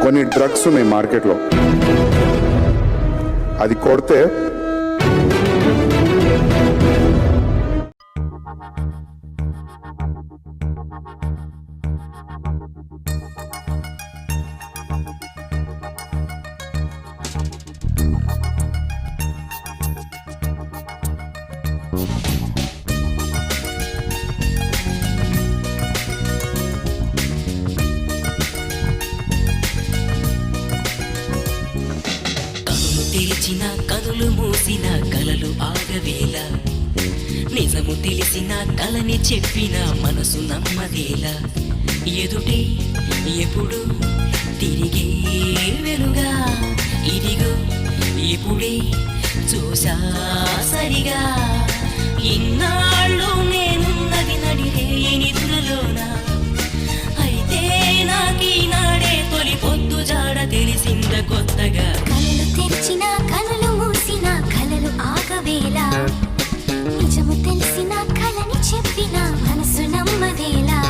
కొన్ని డ్రగ్స్ ఉన్నాయి మార్కెట్లో, అది కొడితే తెరిచిన కనులు మూసిన కలలు ఆగవేళ, నిజము తెలిసిన కలని చెప్పిన మనసు నమ్మదేలా, ఎదుటే ఎప్పుడు తిరిగే వెలుగా, ఇదిగో ఇప్పుడే చూసా సరిగా, ఇన్నాళ్ళు నేనున్నది నడిరే నిధులలోనా, అయితే నాకీనాడే తొలి పొద్దు జాడ తెలిసింద కొత్తగా. కలలు తెరిచిన కనులు మూసిన కలలు ఆగవేలా, నిజము తెలిసిన కలని చెప్పిన మనసు నమ్మదేలా.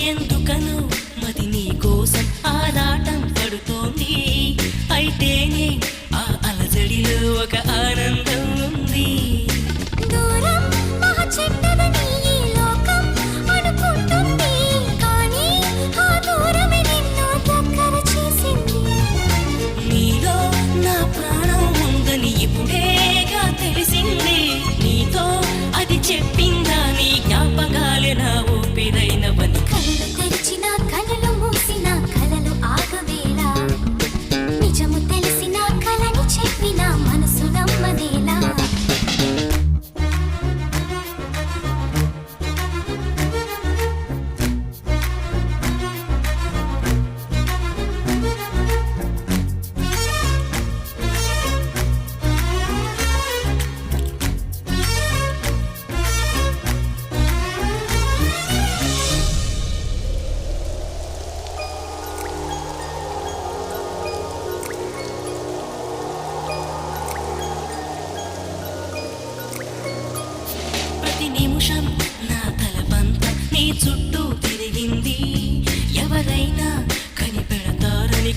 ఎందుకనో మది నీ కోసం ఆరాటం పడుతోంది, అయితేనే ఆ అలజడిలో ఒక ఆనందం ఉంది. దూరం మహా చెడ్డదని ఈ లోకం అనుకుంటుంది, కానీ ఆ దూరమే నిన్ను దగ్గర చేసింది. నీలో నా ప్రాణం ఉందని ఇప్పుడేగా తెలిసింది, నీతో అది చెప్పిందా నీ జ్ఞాపకాలే నా ఊపిరైనవని. కళ్ళు తెరిచిన కనులు మూసిన కలలు ఆగవేలా, నిజము తెలిసిన కలని చెప్పిన మనసు నమ్మదేలా. ప్రతి నిమిషం నా తలపంతా నీ చుట్టూ తిరిగింది, ఎవరైనా కనిపెడతారని